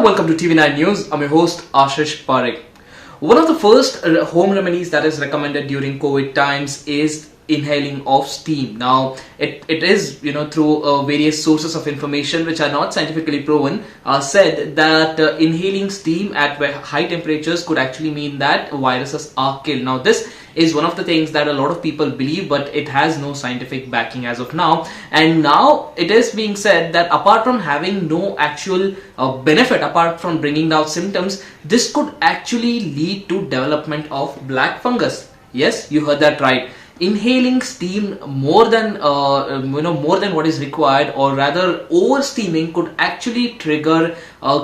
welcome to TV9 News. I'm your host Ashish Parekh. One of the first home remedies that is recommended during COVID times is inhaling of steam. Now, it is, through various sources of information which are not scientifically proven, said that inhaling steam at high temperatures could actually mean that viruses are killed. Now, this is one of the things that a lot of people believe, but it has no scientific backing as of now. And now it is being said that apart from having no actual benefit, apart from bringing down symptoms, this could actually lead to development of black fungus. Yes, you heard that right. Inhaling steam more than what is required, or rather over steaming, could actually trigger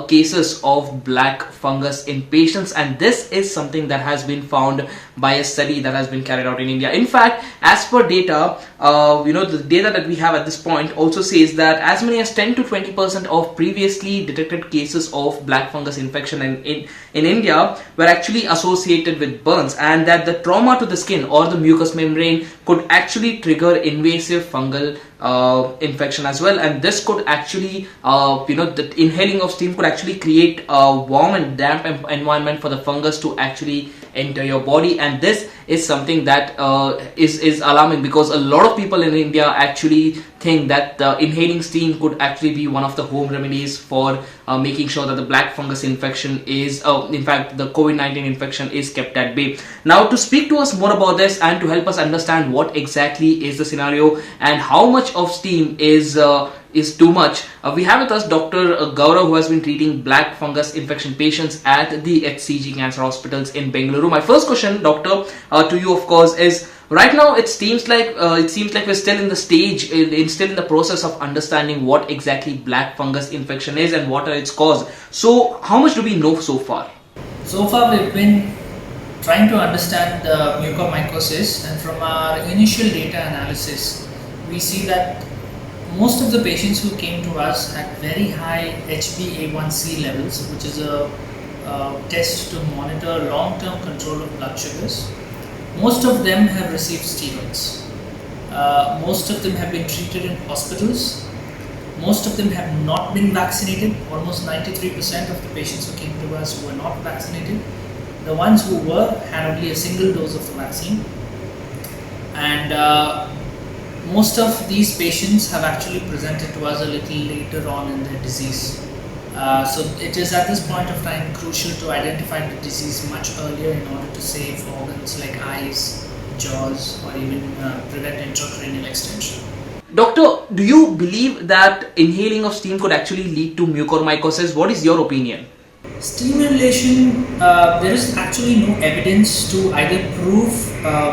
cases of black fungus in patients, and this is something that has been found by a study that has been carried out in India. In fact, as per data, the data that we have at this point also says that as many as 10 to 20% of previously detected cases of black fungus infection in India were actually associated with burns, and that the trauma to the skin or the mucous membrane could actually trigger invasive fungal infection as well. And this could actually, the inhaling of steam could actually create a warm and damp environment for the fungus to actually enter your body. And this is something that is alarming, because a lot of people in India actually think that inhaling steam could actually be one of the home remedies for making sure that the black fungus infection is, in fact, the COVID-19 infection is kept at bay. Now, to speak to us more about this and to help us understand what exactly is the scenario and how much of steam is too much, we have with us Dr. Gaurav, who has been treating black fungus infection patients at the HCG Cancer Hospitals in Bengaluru. My first question, doctor, to you, of course, is right now it seems like we're still in the stage, still in the process of understanding what exactly black fungus infection is and what are its cause. So, how much do we know so far? So far, we've been trying to understand the mucormycosis, and from our initial data analysis, we see that most of the patients who came to us had very high HbA1c levels, which is a test to monitor long-term control of blood sugars. Most of them have received steroids. Most of them have been treated in hospitals. Most of them have not been vaccinated. Almost 93% of the patients who came to us were not vaccinated. The ones who were had only a single dose of the vaccine. And most of these patients have actually presented to us a little later on in their disease. So it is at this point of time crucial to identify the disease much earlier in order to save organs like eyes, jaws, or even prevent intracranial extension. Doctor, do you believe that inhaling of steam could actually lead to mucormycosis? What is your opinion? Steam inhalation, there is actually no evidence to either prove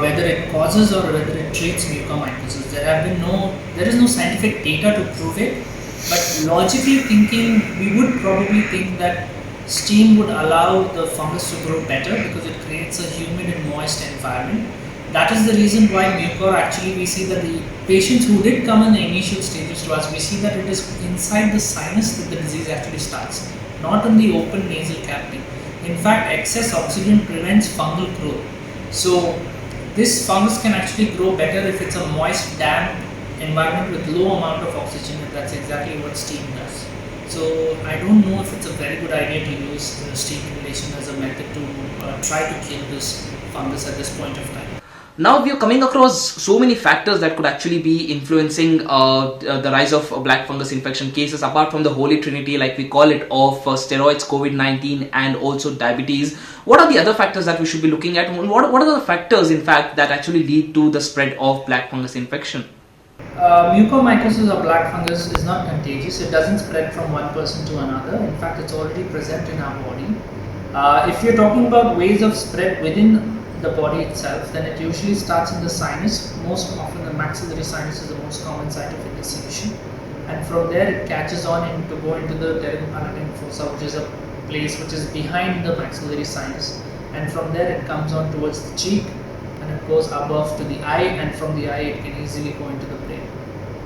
whether it causes or whether it treats mucormycosis. There is no scientific data to prove it, but logically thinking, we would probably think that steam would allow the fungus to grow better because it creates a humid and moist environment. That is the reason why mucor, actually we see that the patients who did come in the initial stages to us, we see that it is inside the sinus that the disease actually starts, not in the open nasal cavity. In fact, excess oxygen prevents fungal growth. So this fungus can actually grow better if it's a moist, damp environment with low amount of oxygen, and that's exactly what steam does. So I don't know if it's a very good idea to use steam inhalation as a method to try to kill this fungus at this point of time. Now we are coming across so many factors that could actually be influencing the rise of black fungus infection cases, apart from the holy trinity, like we call it, of steroids, COVID-19, and also diabetes. What are the other factors that we should be looking at? What are the factors, in fact, that actually lead to the spread of black fungus infection? Mucormycosis or black fungus is not contagious. It doesn't spread from one person to another. In fact, it's already present in our body. If you're talking about ways of spread within the body itself, then it usually starts in the sinus. Most often the maxillary sinus is the most common site of initiation, and from there it catches on to go into the pterygopalatine fossa, which is a place which is behind the maxillary sinus, and from there it comes on towards the cheek and it goes above to the eye, and from the eye it can easily go into the brain.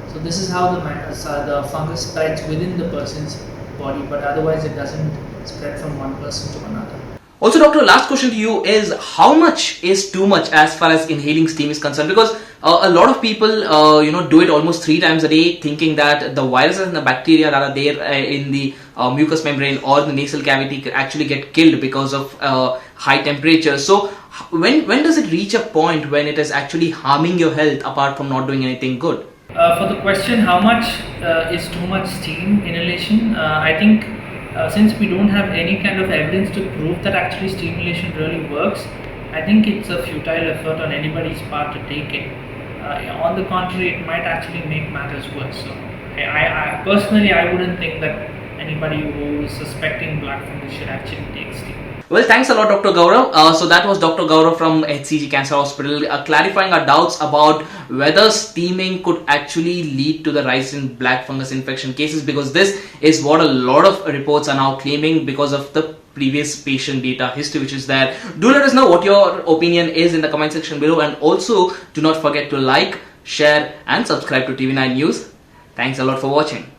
So this is how the fungus spreads within the person's body, but otherwise it doesn't spread from one person to another. Also, doctor, last question to you is how much is too much as far as inhaling steam is concerned? Because a lot of people, do it almost 3 times a day, thinking that the viruses and the bacteria that are there in the mucous membrane or the nasal cavity could actually get killed because of high temperatures. So, when does it reach a point when it is actually harming your health apart from not doing anything good? For the question, how much is too much steam inhalation? I think since we don't have any kind of evidence to prove that actually steam inhalation really works, I think it's a futile effort on anybody's part to take it. On the contrary, it might actually make matters worse. So, I personally, I wouldn't think that anybody who is suspecting black fungus should actually take steam. Well, thanks a lot, Dr. Gaurav. So that was Dr. Gaurav from HCG Cancer Hospital clarifying our doubts about whether steaming could actually lead to the rise in black fungus infection cases, because this is what a lot of reports are now claiming because of the previous patient data history which is there. Do let us know what your opinion is in the comment section below, and also do not forget to like, share and subscribe to TV9 News. Thanks a lot for watching.